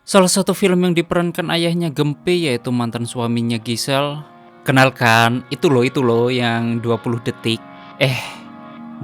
Salah satu film yang diperankan ayahnya Gempi yaitu mantan suaminya Gisel. Kenalkan, itu loh yang 20 detik.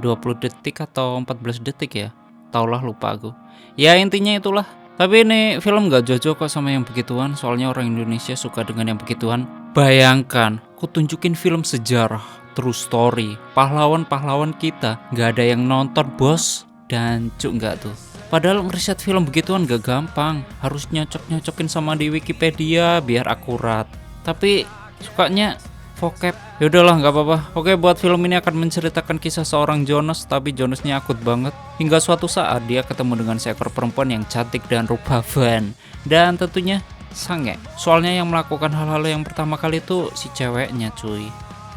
20 detik atau 14 detik ya? Taulah, lupa aku. Ya intinya itulah. Tapi ini film gak cocok kok sama yang begituan, soalnya orang Indonesia suka dengan yang begituan. Bayangkan, ku tunjukin film sejarah, true story, pahlawan-pahlawan kita, gak ada yang nonton bos. Dan cuk gak tuh. Padahal ngeriset film begituan gak gampang, harus nyocok-nyocokin sama di Wikipedia biar akurat. Tapi sukanya vocab. Ya udahlah, nggak apa-apa. Oke, buat film ini akan menceritakan kisah seorang Jonas, tapi Jonasnya akut banget. Hingga suatu saat dia ketemu dengan seekor perempuan yang cantik dan rupawan. Dan tentunya sange. Soalnya yang melakukan hal-hal yang pertama kali itu si ceweknya cuy.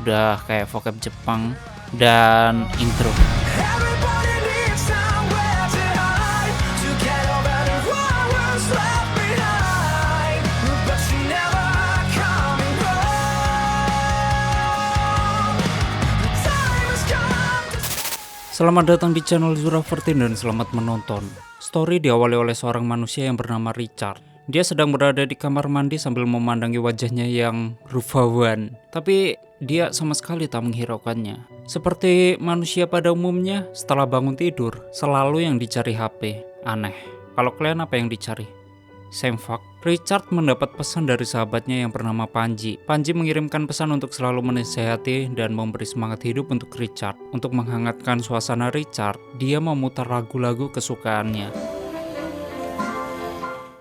Udah kayak vocab Jepang. Dan intro. Everybody needs somewhere to hide, to get over the world left behind. But you never coming home. The time has come to Selamat datang di channel Zura14 dan selamat menonton. Story diawali oleh seorang manusia yang bernama Richard. Dia sedang berada di kamar mandi sambil memandangi wajahnya yang rupawan. Tapi dia sama sekali tak menghiraukannya. Seperti manusia pada umumnya, setelah bangun tidur, selalu yang dicari HP. Aneh. Kalau kalian apa yang dicari? Same fuck. Richard mendapat pesan dari sahabatnya yang bernama Panji. Panji mengirimkan pesan untuk selalu menasehati dan memberi semangat hidup untuk Richard. Untuk menghangatkan suasana Richard, dia memutar lagu-lagu kesukaannya.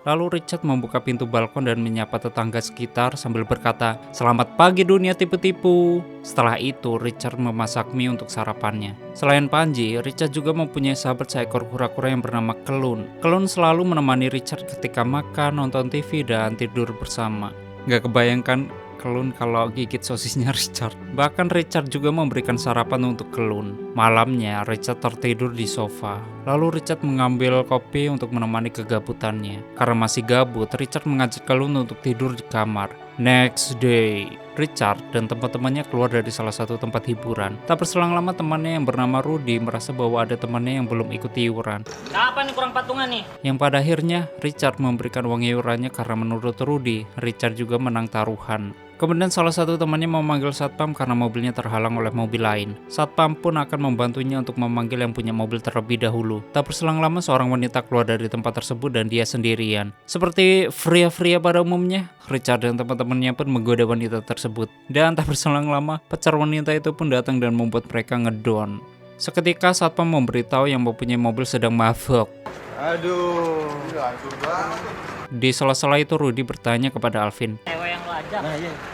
Lalu Richard membuka pintu balkon dan menyapa tetangga sekitar sambil berkata, "Selamat pagi dunia tipu-tipu." Setelah itu, Richard memasak mie untuk sarapannya. Selain Panji, Richard juga mempunyai sahabat seekor kura-kura yang bernama Kelun. Kelun selalu menemani Richard ketika makan, nonton TV, dan tidur bersama. Gak kebayangkan Kelun kalau gigit sosisnya Richard. Bahkan Richard juga memberikan sarapan untuk Kelun. Malamnya, Richard tertidur di sofa. Lalu Richard mengambil kopi untuk menemani kegabutannya. Karena masih gabut, Richard mengajak Kelun untuk tidur di kamar. Next day, Richard dan teman-temannya keluar dari salah satu tempat hiburan. Tak berselang lama temannya yang bernama Rudy merasa bahwa ada temannya yang belum ikut iuran. Kapan nih kurang patungan nih? Yang pada akhirnya Richard memberikan uang iurannya karena menurut Rudy, Richard juga menang taruhan. Kemudian salah satu temannya memanggil satpam karena mobilnya terhalang oleh mobil lain. Satpam pun akan membantunya untuk memanggil yang punya mobil terlebih dahulu. Tak berselang lama seorang wanita keluar dari tempat tersebut dan dia sendirian. Seperti pria-pria pada umumnya, Richard dan teman-temannya pun menggoda wanita tersebut. Dan tak berselang lama, pacar wanita itu pun datang dan membuat mereka ngedon. Seketika satpam memberitahu yang mempunyai mobil sedang mabuk. Aduh, hancur banget. Di sela-sela itu Rudy bertanya kepada Alvin. Cewek yang lo ajak.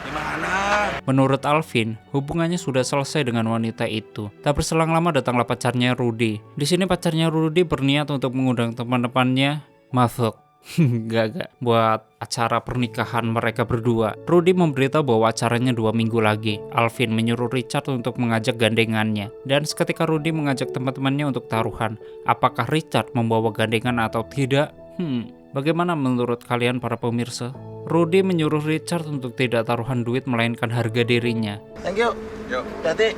Gimana? Menurut Alvin, hubungannya sudah selesai dengan wanita itu. Tak berselang lama datanglah pacarnya Rudy. Di sini pacarnya Rudy berniat untuk mengundang teman-temannya mabuk. Gak. Buat acara pernikahan mereka berdua. Rudy memberitahu bahwa acaranya 2 minggu lagi. Alvin menyuruh Richard untuk mengajak gandengannya. Dan seketika Rudy mengajak teman-temannya untuk taruhan. Apakah Richard membawa gandengan atau tidak? Bagaimana menurut kalian para pemirsa? Rudy menyuruh Richard untuk tidak taruhan duit melainkan harga dirinya. Thank you. Yuk, Hati.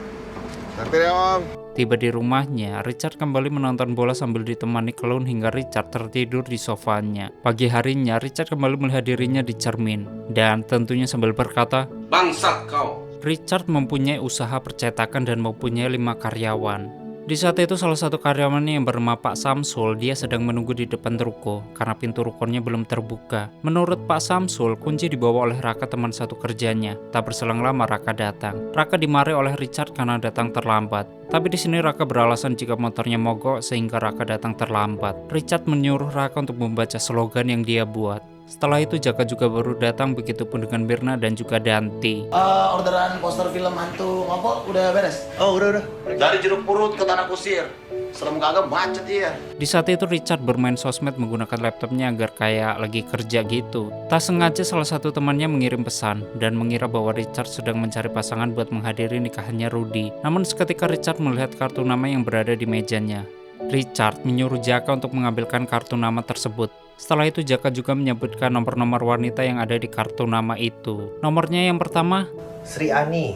nanti ya om. Tiba di rumahnya, Richard kembali menonton bola sambil ditemani Kelun hingga Richard tertidur di sofanya. Pagi harinya, Richard kembali melihat dirinya di cermin. Dan tentunya sambil berkata, Bangsat kau. Richard mempunyai usaha percetakan dan mempunyai 5 karyawan. Di saat itu salah satu karyawannya yang bernama Pak Samsul, dia sedang menunggu di depan ruko karena pintu rukonya belum terbuka. Menurut Pak Samsul, kunci dibawa oleh Raka teman satu kerjanya. Tak berselang lama Raka datang. Raka dimarahi oleh Richard karena datang terlambat. Tapi di sini Raka beralasan jika motornya mogok sehingga Raka datang terlambat. Richard menyuruh Raka untuk membaca slogan yang dia buat. Setelah itu Jaka juga baru datang, begitupun dengan Mirna dan juga Danti. Orderan poster film hantu ngopo udah beres? Oh, udah. Dari Jeruk Purut ke Tanah Kusir. Serem kagak macet ya. Di saat itu Richard bermain sosmed menggunakan laptopnya agar kayak lagi kerja gitu. Tak sengaja salah satu temannya mengirim pesan dan mengira bahwa Richard sedang mencari pasangan buat menghadiri nikahannya Rudy. Namun seketika Richard melihat kartu nama yang berada di mejanya. Richard menyuruh Jaka untuk mengambilkan kartu nama tersebut. Setelah itu Jaka juga menyebutkan nomor-nomor wanita yang ada di kartu nama itu. Nomornya yang pertama, Sri Ani.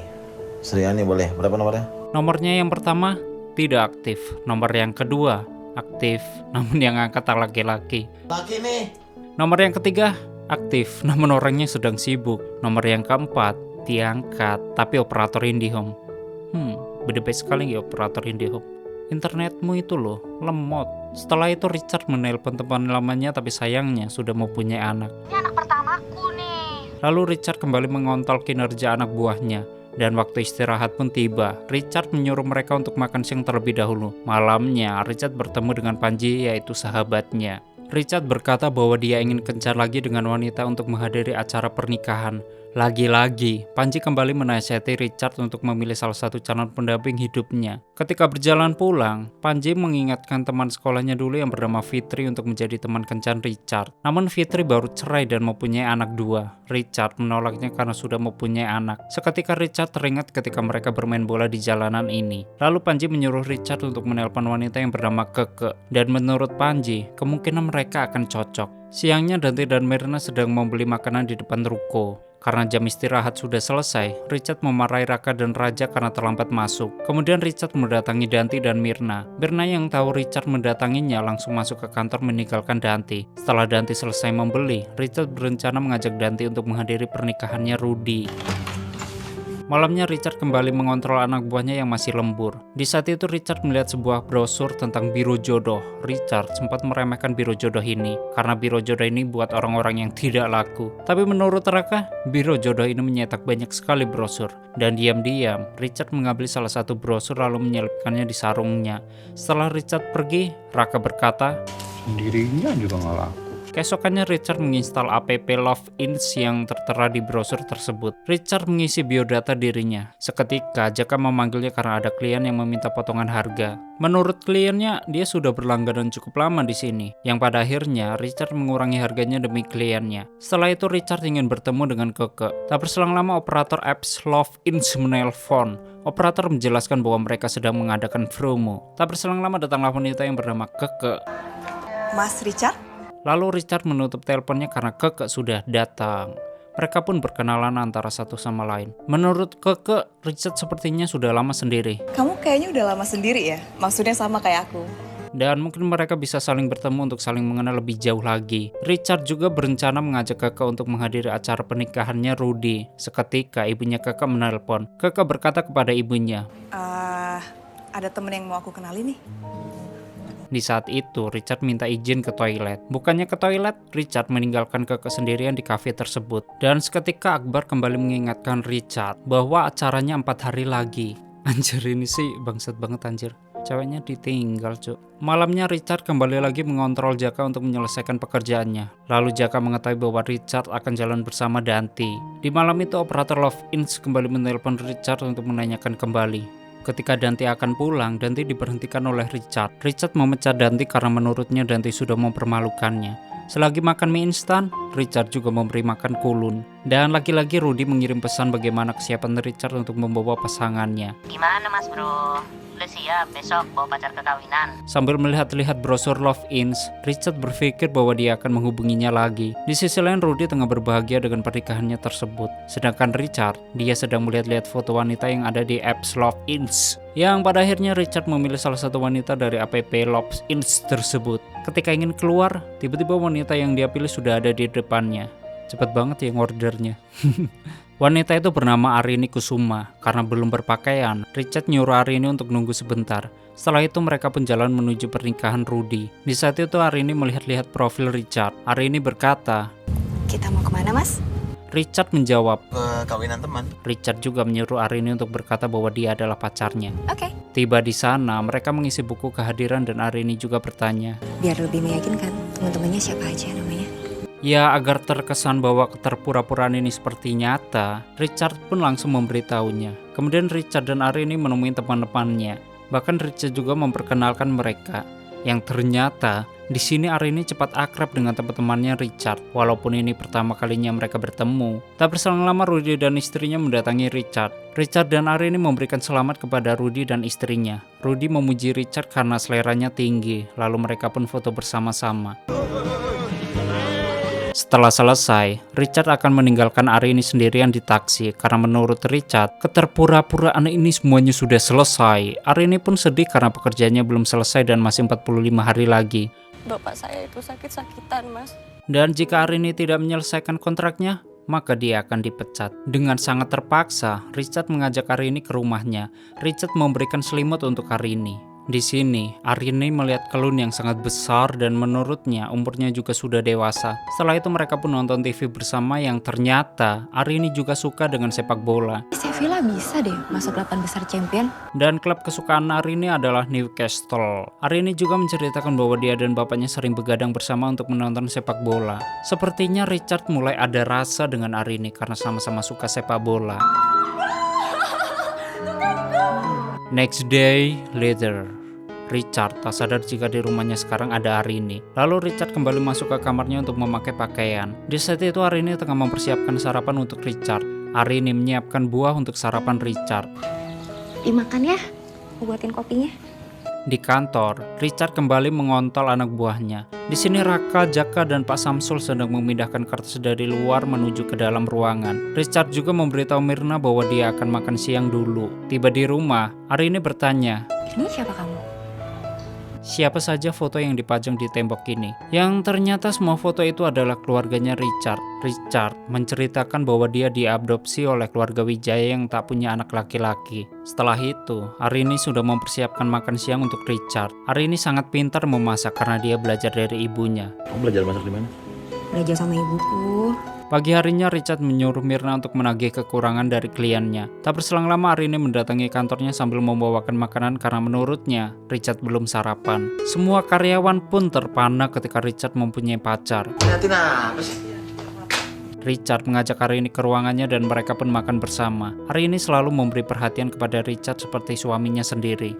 Sri Ani boleh. Berapa nomornya? nomornya yang pertama tidak aktif. Nomor yang kedua aktif, namun yang angkat laki-laki. Laki nih. Nomor yang ketiga, aktif namun orangnya sedang sibuk. Nomor yang keempat, diangkat tapi operator IndiHome. Beda sekali ya operator IndiHome. Internetmu itu loh, lemot. Setelah itu Richard menelpon teman lamanya tapi sayangnya sudah mempunyai anak. Ini anak pertamaku nih. Lalu Richard kembali mengontrol kinerja anak buahnya. Dan waktu istirahat pun tiba. Richard menyuruh mereka untuk makan siang terlebih dahulu. Malamnya, Richard bertemu dengan Panji, yaitu sahabatnya. Richard berkata bahwa dia ingin kencan lagi dengan wanita untuk menghadiri acara pernikahan. Lagi-lagi, Panji kembali menasihati Richard untuk memilih salah satu calon pendamping hidupnya. Ketika berjalan pulang, Panji mengingatkan teman sekolahnya dulu yang bernama Fitri untuk menjadi teman kencan Richard. Namun Fitri baru cerai dan mempunyai anak 2. Richard menolaknya karena sudah mempunyai anak. Seketika Richard teringat ketika mereka bermain bola di jalanan ini. Lalu Panji menyuruh Richard untuk menelpon wanita yang bernama Keke. Dan menurut Panji, kemungkinan mereka akan cocok. Siangnya Dante dan Myrna sedang membeli makanan di depan ruko. Karena jam istirahat sudah selesai, Richard memarahi Raka dan Raja karena terlambat masuk. Kemudian Richard mendatangi Dante dan Myrna. Myrna yang tahu Richard mendatanginya langsung masuk ke kantor meninggalkan Dante. Setelah Dante selesai membeli, Richard berencana mengajak Dante untuk menghadiri pernikahannya Rudy. Malamnya Richard kembali mengontrol anak buahnya yang masih lembur. Di saat itu Richard melihat sebuah brosur tentang biro jodoh. Richard sempat meremehkan biro jodoh ini karena biro jodoh ini buat orang-orang yang tidak laku. Tapi menurut Raka, biro jodoh ini menyetak banyak sekali brosur. Dan diam-diam Richard mengambil salah satu brosur lalu menyelipkannya di sarungnya. Setelah Richard pergi, Raka berkata, Dirinya juga nggak laku. keesokannya Richard menginstal app Love Ins yang tertera di brosur tersebut. Richard mengisi biodata dirinya. Seketika Jaka memanggilnya karena ada klien yang meminta potongan harga. Menurut kliennya, dia sudah berlangganan cukup lama di sini. Yang pada akhirnya Richard mengurangi harganya demi kliennya. Setelah itu Richard ingin bertemu dengan Keke. Tak berselang lama operator apps Love Ins menelpon. Operator menjelaskan bahwa mereka sedang mengadakan promo. Tak berselang lama datanglah wanita yang bernama Keke. Mas Richard? Lalu Richard menutup teleponnya karena Keke sudah datang. Mereka pun berkenalan antara satu sama lain. Menurut Keke, Richard sepertinya sudah lama sendiri. Kamu kayaknya udah lama sendiri ya? Maksudnya sama kayak aku. Dan mungkin mereka bisa saling bertemu untuk saling mengenal lebih jauh lagi. Richard juga berencana mengajak Keke untuk menghadiri acara pernikahannya Rudy. Seketika ibunya Keke menelpon. Keke berkata kepada ibunya, Ada temen yang mau aku kenalin nih. Di saat itu, Richard minta izin ke toilet. Bukannya ke toilet, Richard meninggalkan Keke sendirian di kafe tersebut. Dan seketika Akbar kembali mengingatkan Richard bahwa acaranya 4 hari lagi. Anjir, ini sih bangsat banget anjir. Ceweknya ditinggal, cuk. Malamnya Richard kembali lagi mengontrol Jaka untuk menyelesaikan pekerjaannya. Lalu Jaka mengetahui bahwa Richard akan jalan bersama Dante. Di malam itu operator Love Ins kembali menelpon Richard untuk menanyakan kembali. Ketika Dante akan pulang, Dante diberhentikan oleh Richard. Richard memecat Dante karena menurutnya Dante sudah mempermalukannya. Selagi makan mie instan, Richard juga memberi makan kulun. Dan lagi-lagi Rudy mengirim pesan bagaimana kesiapan Richard untuk membawa pasangannya. Gimana mas bro? Udah siap besok bawa pacar ke kawinan? Sambil melihat-lihat brosur Love Ins, Richard berpikir bahwa dia akan menghubunginya lagi. Di sisi lain, Rudy tengah berbahagia dengan pernikahannya tersebut. Sedangkan Richard, dia sedang melihat-lihat foto wanita yang ada di apps Love Ins. Yang pada akhirnya Richard memilih salah satu wanita dari app Love Ins tersebut. Ketika ingin keluar, tiba-tiba wanita yang dia pilih sudah ada di depannya. Cepet banget ya ordernya. Wanita itu bernama Arini Kusuma. Karena belum berpakaian, Richard nyuruh Arini untuk nunggu sebentar. Setelah itu mereka pun jalan menuju pernikahan Rudy. Di saat itu Arini melihat-lihat profil Richard. Arini berkata, Kita mau kemana mas? Richard menjawab. Ke kawinan teman. Richard juga menyuruh Arini untuk berkata bahwa dia adalah pacarnya. Oke. Tiba di sana, mereka mengisi buku kehadiran dan Arini juga bertanya. Biar lebih meyakinkan, teman-temannya siapa aja namanya? Ya, agar terkesan bahwa keterpura-puraan ini seperti nyata, Richard pun langsung memberitahunya. Kemudian Richard dan Arini menemui teman-temannya. Bahkan Richard juga memperkenalkan mereka. Yang ternyata, di sini Arini cepat akrab dengan teman-temannya Richard. Walaupun ini pertama kalinya mereka bertemu. Tak berselang lama Rudy dan istrinya mendatangi Richard. Richard dan Arini memberikan selamat kepada Rudy dan istrinya. Rudy memuji Richard karena seleranya tinggi. Lalu mereka pun foto bersama-sama. Setelah selesai, Richard akan meninggalkan Arini sendirian di taksi karena menurut Richard, keterpura-puraan ini semuanya sudah selesai. Arini pun sedih karena pekerjaannya belum selesai dan masih 45 hari lagi. Bapak saya itu sakit-sakitan mas. Dan jika Arini tidak menyelesaikan kontraknya, maka dia akan dipecat. Dengan sangat terpaksa, Richard mengajak Arini ke rumahnya. Richard memberikan selimut untuk Arini. Di sini, Arini melihat kelun yang sangat besar dan menurutnya umurnya juga sudah dewasa. Setelah itu mereka pun nonton TV bersama yang ternyata Arini juga suka dengan sepak bola. Sevilla bisa deh masuk 8 besar champion. Dan klub kesukaan Arini adalah Newcastle. Arini juga menceritakan bahwa dia dan bapaknya sering begadang bersama untuk menonton sepak bola. Sepertinya Richard mulai ada rasa dengan Arini karena sama-sama suka sepak bola. Next day later, Richard tak sadar jika di rumahnya sekarang ada Arini. Lalu Richard kembali masuk ke kamarnya untuk memakai pakaian. Di saat itu Arini tengah mempersiapkan sarapan untuk Richard. Arini menyiapkan buah untuk sarapan Richard. Dimakan ya, aku buatin kopinya. Di kantor, Richard kembali mengontol anak buahnya. Di sini Raka, Jaka, dan Pak Samsul sedang memindahkan kertas dari luar menuju ke dalam ruangan. Richard juga memberitahu Mirna bahwa dia akan makan siang dulu. Tiba di rumah, Arini bertanya, Ini siapa kamu? siapa saja foto yang dipajang di tembok ini. Yang ternyata semua foto itu adalah keluarganya Richard. Richard menceritakan bahwa dia diadopsi oleh keluarga Wijaya yang tak punya anak laki-laki. Setelah itu, Arini sudah mempersiapkan makan siang untuk Richard. Arini sangat pintar memasak karena dia belajar dari ibunya. Kamu belajar masak di mana? Belajar sama ibuku. Pagi harinya Richard menyuruh Mirna untuk menagih kekurangan dari kliennya. Tak berselang lama Arini mendatangi kantornya sambil membawakan makanan karena menurutnya Richard belum sarapan. Semua karyawan pun terpana ketika Richard mempunyai pacar. Liatin apa sih? Richard mengajak Arini ke ruangannya dan mereka pun makan bersama. Arini selalu memberi perhatian kepada Richard seperti suaminya sendiri.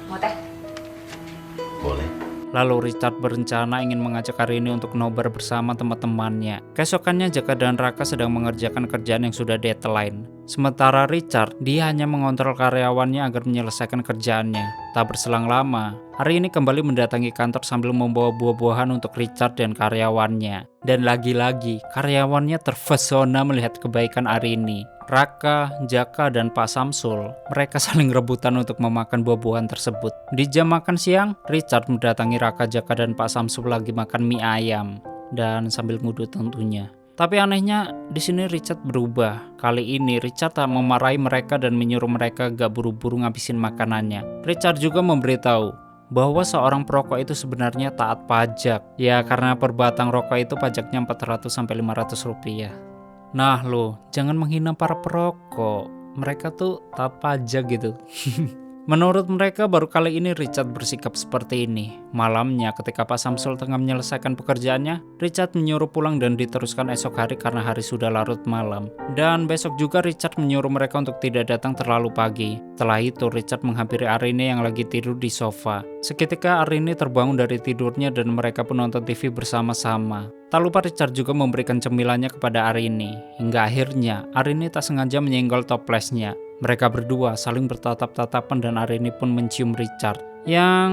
Mau teh? Boleh. Lalu Richard berencana ingin mengajak Arini untuk nobar bersama teman-temannya. Keesokannya Jaka dan Raka sedang mengerjakan kerjaan yang sudah deadline. Sementara Richard, dia hanya mengontrol karyawannya agar menyelesaikan kerjaannya. Tak berselang lama, Arini kembali mendatangi kantor sambil membawa buah-buahan untuk Richard dan karyawannya. Dan lagi-lagi, karyawannya terpesona melihat kebaikan Arini. Raka, Jaka, dan Pak Samsul, mereka saling rebutan untuk memakan buah-buahan tersebut. Di jam makan siang, Richard mendatangi Raka, Jaka, dan Pak Samsul lagi makan mie ayam. Dan sambil ngudut tentunya. Tapi anehnya, di sini Richard berubah. Kali ini Richard tak memarahi mereka dan menyuruh mereka gak buru-buru ngabisin makanannya. Richard juga memberitahu bahwa seorang perokok itu sebenarnya taat pajak. Ya karena per batang rokok itu pajaknya 400-500 rupiah. Nah lo, jangan menghina para perokok. Mereka tuh taat pajak gitu. Menurut mereka baru kali ini Richard bersikap seperti ini. Malamnya ketika Pak Samsul tengah menyelesaikan pekerjaannya, Richard menyuruh pulang dan diteruskan esok hari karena hari sudah larut malam. Dan besok juga Richard menyuruh mereka untuk tidak datang terlalu pagi. Setelah itu Richard menghampiri Arini yang lagi tidur di sofa. Seketika Arini terbangun dari tidurnya dan mereka pun nonton TV bersama-sama. Tak lupa Richard juga memberikan cemilannya kepada Arini. Hingga akhirnya Arini tak sengaja menyenggol toplesnya. Mereka berdua saling bertatap-tatapan dan Arini pun mencium Richard. Yang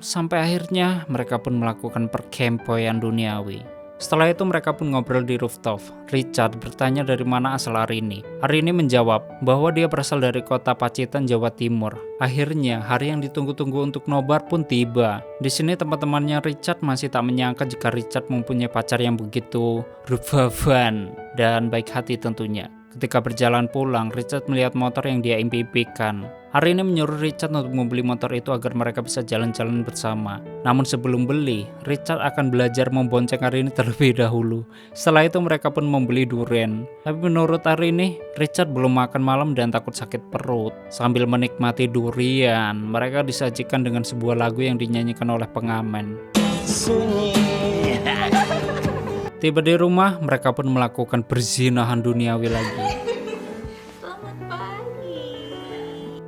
sampai akhirnya mereka pun melakukan perkempoan duniawi. Setelah itu mereka pun ngobrol di rooftop. Richard bertanya dari mana asal Arini. Arini menjawab bahwa dia berasal dari kota Pacitan, Jawa Timur. Akhirnya hari yang ditunggu-tunggu untuk nobar pun tiba. Di sini teman-temannya Richard masih tak menyangka jika Richard mempunyai pacar yang begitu rupawan dan baik hati tentunya. Ketika berjalan pulang, Richard melihat motor yang dia impikan. Arini menyuruh Richard untuk membeli motor itu agar mereka bisa jalan-jalan bersama. Namun sebelum beli, Richard akan belajar membonceng Arini terlebih dahulu. Setelah itu mereka pun membeli durian. Tapi menurut Arini, Richard belum makan malam dan takut sakit perut. Sambil menikmati durian, mereka disajikan dengan sebuah lagu yang dinyanyikan oleh pengamen. Tiba di rumah, mereka pun melakukan perzinahan duniawi lagi.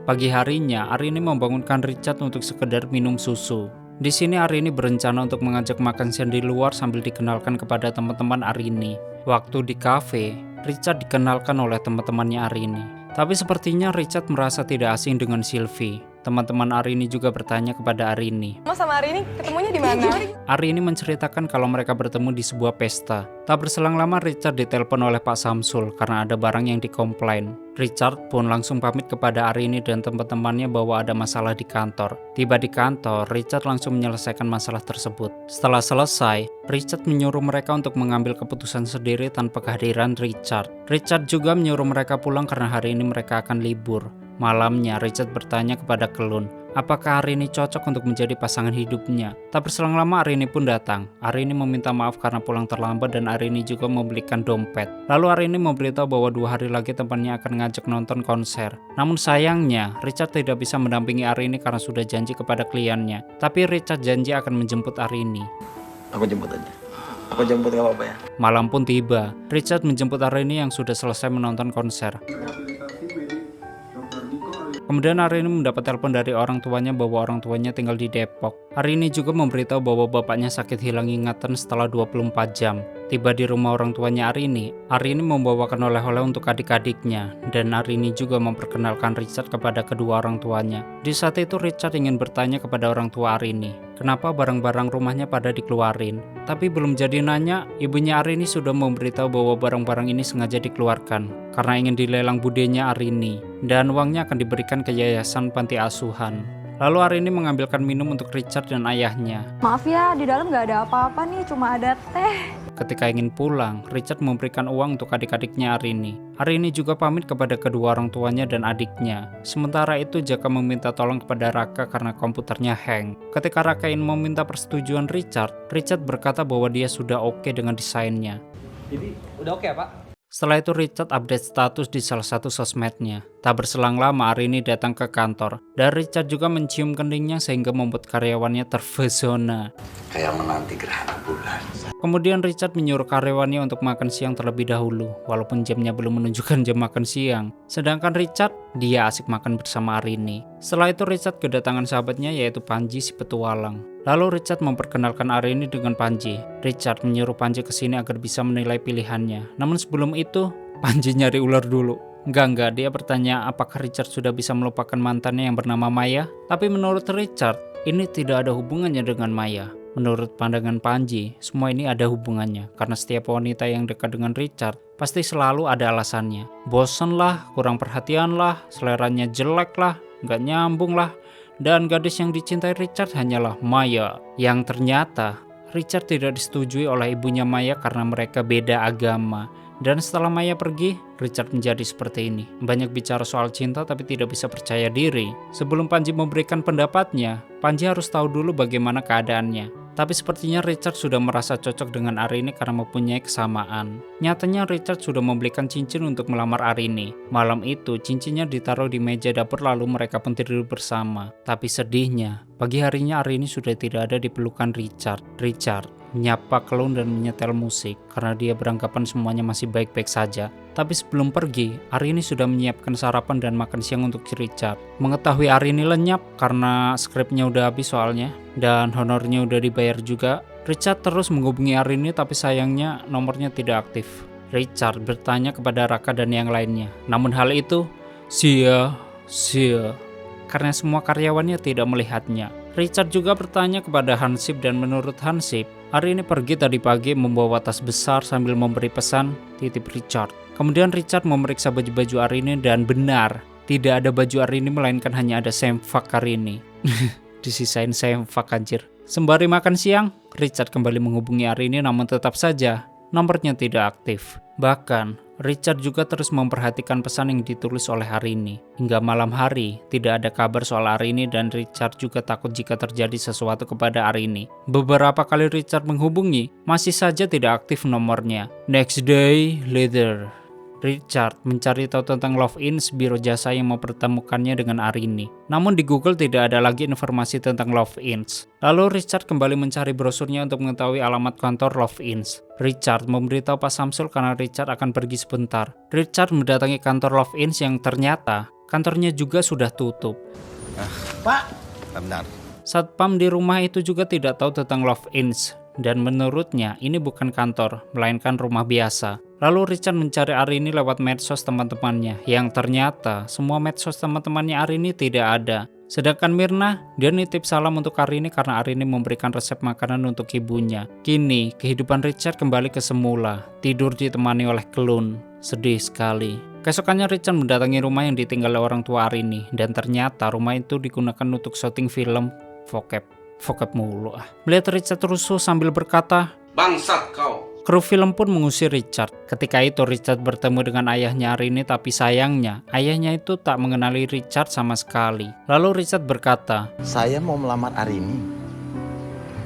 Pagi harinya, Arini membangunkan Richard untuk sekedar minum susu. Di sini Arini berencana untuk mengajak makan siang di luar sambil dikenalkan kepada teman-teman Arini. Waktu di kafe, Richard dikenalkan oleh teman-temannya Arini. Tapi sepertinya Richard merasa tidak asing dengan Sylvie. Teman-teman Arini juga bertanya kepada Arini. Mas sama Arini ketemunya di mana? Arini menceritakan kalau mereka bertemu di sebuah pesta. Tak berselang lama Richard ditelepon oleh Pak Samsul karena ada barang yang dikomplain. Richard pun langsung pamit kepada Arini dan teman-temannya bahwa ada masalah di kantor. Tiba di kantor, Richard langsung menyelesaikan masalah tersebut. Setelah selesai, Richard menyuruh mereka untuk mengambil keputusan sendiri tanpa kehadiran Richard. Richard juga menyuruh mereka pulang karena hari ini mereka akan libur. Malamnya, Richard bertanya kepada Kelun, apakah Arini cocok untuk menjadi pasangan hidupnya. Tak berselang lama Arini pun datang. Arini meminta maaf karena pulang terlambat dan Arini juga membelikan dompet. Lalu Arini memberitahu bahwa 2 hari lagi temannya akan ngajak nonton konser. Namun sayangnya, Richard tidak bisa mendampingi Arini karena sudah janji kepada kliennya. Tapi Richard janji akan menjemput Arini. Aku jemput aja. Aku jemput gak apa-apa ya. Malam pun tiba. Richard menjemput Arini yang sudah selesai menonton konser. Kemudian Arini mendapat telepon dari orang tuanya bahwa orang tuanya tinggal di Depok. Arini juga memberitahu bahwa bapaknya sakit hilang ingatan setelah 24 jam. Tiba di rumah orang tuanya Arini membawakan oleh-oleh untuk adik-adiknya. Dan Arini juga memperkenalkan Richard kepada kedua orang tuanya. Di saat itu Richard ingin bertanya kepada orang tua Arini, kenapa barang-barang rumahnya pada dikeluarin. Tapi belum jadi nanya, ibunya Arini sudah memberitahu bahwa barang-barang ini sengaja dikeluarkan karena ingin dilelang budenya Arini. Dan uangnya akan diberikan ke yayasan panti asuhan. Lalu Arini mengambilkan minum untuk Richard dan ayahnya. Maaf ya, di dalam nggak ada apa-apa nih, cuma ada teh. Ketika ingin pulang, Richard memberikan uang untuk adik-adiknya Arini. Arini juga pamit kepada kedua orang tuanya dan adiknya. Sementara itu Jaka meminta tolong kepada Raka karena komputernya hang. Ketika Raka ingin meminta persetujuan Richard berkata bahwa dia sudah oke dengan desainnya. Jadi udah oke ya Pak? Setelah itu Richard update status di salah satu sosmednya. Tak berselang lama Arini datang ke kantor. Dan Richard juga mencium keningnya sehingga membuat karyawannya terpesona. Kayak menanti gerhana bulan. Kemudian Richard menyuruh karyawannya untuk makan siang terlebih dahulu, walaupun jamnya belum menunjukkan jam makan siang. Sedangkan Richard, dia asik makan bersama Arini. Setelah itu Richard kedatangan sahabatnya yaitu Panji si petualang. Lalu Richard memperkenalkan Arini dengan Panji. Richard menyuruh Panji ke sini agar bisa menilai pilihannya. Namun sebelum itu, Panji nyari ular dulu. Enggak, dia bertanya apakah Richard sudah bisa melupakan mantannya yang bernama Maya. Tapi menurut Richard, ini tidak ada hubungannya dengan Maya. Menurut pandangan Panji, semua ini ada hubungannya karena setiap wanita yang dekat dengan Richard pasti selalu ada alasannya. Bosen lah, kurang perhatian lah, seleranya jelek lah, nggak nyambung lah. Dan gadis yang dicintai Richard hanyalah Maya. Yang ternyata Richard tidak disetujui oleh ibunya Maya karena mereka beda agama. Dan setelah Maya pergi, Richard menjadi seperti ini. Banyak bicara soal cinta tapi tidak bisa percaya diri. Sebelum Panji memberikan pendapatnya, Panji harus tahu dulu bagaimana keadaannya. Tapi sepertinya Richard sudah merasa cocok dengan Arini karena mempunyai kesamaan. Nyatanya Richard sudah membelikan cincin untuk melamar Arini. Malam itu cincinnya ditaruh di meja dapur lalu mereka pun tidur bersama. Tapi sedihnya, pagi harinya Arini sudah tidak ada di pelukan Richard. Richard menyapa Kelun dan menyetel musik karena dia beranggapan semuanya masih baik-baik saja. Tapi sebelum pergi, Arini sudah menyiapkan sarapan dan makan siang untuk Richard. Mengetahui Arini lenyap karena skripnya udah habis soalnya dan honornya udah dibayar juga, Richard terus menghubungi Arini tapi sayangnya nomornya tidak aktif. Richard bertanya kepada Raka dan yang lainnya. Namun hal itu sia-sia karena semua karyawannya tidak melihatnya. Richard juga bertanya kepada Hansip dan menurut Hansip, Arini pergi tadi pagi membawa tas besar sambil memberi pesan titip Richard. Kemudian Richard memeriksa baju-baju Arini dan benar, tidak ada baju Arini melainkan hanya ada sempak Arini. Disisain sempak anjir. Sembari makan siang, Richard kembali menghubungi Arini namun tetap saja nomornya tidak aktif. Bahkan, Richard juga terus memperhatikan pesan yang ditulis oleh Arini. Hingga malam hari, tidak ada kabar soal Arini dan Richard juga takut jika terjadi sesuatu kepada Arini. Beberapa kali Richard menghubungi, masih saja tidak aktif nomornya. Next day later, Richard mencari tahu tentang Love-Ins, biro jasa yang mempertemukannya dengan Arini. Namun di Google tidak ada lagi informasi tentang Love-Ins. Lalu Richard kembali mencari brosurnya untuk mengetahui alamat kantor Love-Ins. Richard memberitahu Pak Samsul karena Richard akan pergi sebentar. Richard mendatangi kantor Love-Ins yang ternyata kantornya juga sudah tutup. Pak, benar. Satpam di rumah itu juga tidak tahu tentang Love-Ins. Dan menurutnya ini bukan kantor, melainkan rumah biasa. Lalu Richard mencari Arini lewat medsos teman-temannya, yang ternyata semua medsos teman-temannya Arini tidak ada. Sedangkan Mirna, dia nitip salam untuk Arini karena Arini memberikan resep makanan untuk ibunya. Kini, kehidupan Richard kembali ke semula. Tidur ditemani oleh Kelun. Sedih sekali. Keesokannya Richard mendatangi rumah yang ditinggali orang tua Arini. Dan ternyata rumah itu digunakan untuk syuting film Vokep. Vokep mulu ah. Melihat Richard rusuh sambil berkata, Bangsat kau. kru film pun mengusir Richard. Ketika itu Richard bertemu dengan ayahnya Arini, tapi sayangnya ayahnya itu tak mengenali Richard sama sekali. Lalu Richard berkata, Saya mau melamar Arini.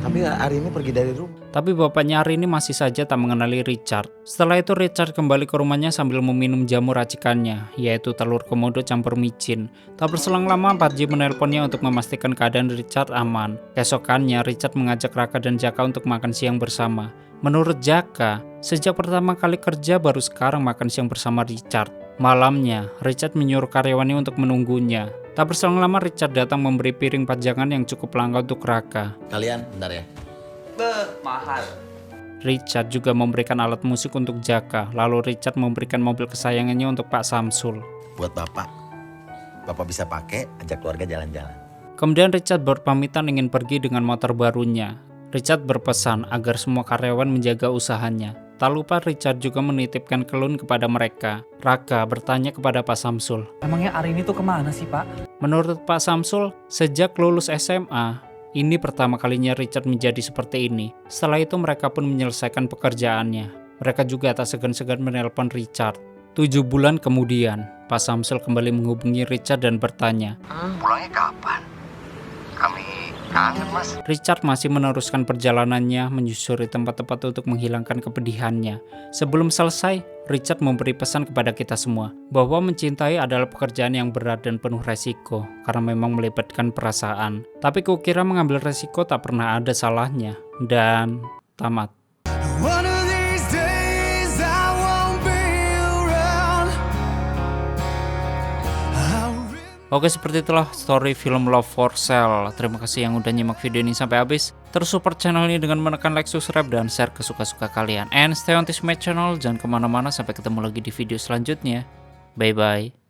Tapi Arini pergi dari rumah. tapi bapaknya Arini masih saja tak mengenali Richard. Setelah itu Richard kembali ke rumahnya sambil meminum jamu racikannya, yaitu telur komodo campur micin. Tak berselang lama Parji menelponnya untuk memastikan keadaan Richard aman. Keesokannya Richard mengajak Raka dan Jaka untuk makan siang bersama. Menurut Jaka, sejak pertama kali kerja baru sekarang makan siang bersama Richard. Malamnya, Richard menyuruh karyawannya untuk menunggunya. Tak berselang lama Richard datang memberi piring pajangan yang cukup langka untuk Raka. Kalian, bentar ya. Mahal. Richard juga memberikan alat musik untuk Jaka. Lalu Richard memberikan mobil kesayangannya untuk Pak Samsul. Buat Bapak. Bapak bisa pakai, ajak keluarga jalan-jalan. Kemudian Richard berpamitan ingin pergi dengan motor barunya. Richard berpesan agar semua karyawan menjaga usahanya. Tak lupa Richard juga menitipkan Kelun kepada mereka. Raka bertanya kepada Pak Samsul. Emangnya Arini tuh kemana sih, Pak? Menurut Pak Samsul, sejak lulus SMA, ini pertama kalinya Richard menjadi seperti ini. Setelah itu mereka pun menyelesaikan pekerjaannya. Mereka juga tak segan-segan menelpon Richard. 7 bulan kemudian, Pak Samsul kembali menghubungi Richard dan bertanya, Pulangnya kapan? Kami kangen, Mas. Richard masih meneruskan perjalanannya menyusuri tempat-tempat untuk menghilangkan kepedihannya. Sebelum selesai, Richard memberi pesan kepada kita semua bahwa mencintai adalah pekerjaan yang berat dan penuh resiko karena memang melibatkan perasaan. Tapi kukira mengambil resiko tak pernah ada salahnya. Dan tamat. One of these days I won't be around. Oke, seperti itulah story film Love for Sale. Terima kasih yang udah nyimak video ini sampai habis. Terus support channel ini dengan menekan like, subscribe, dan share ke suka-suka kalian. And stay on this my channel. Jangan kemana-mana, sampai ketemu lagi di video selanjutnya. Bye-bye.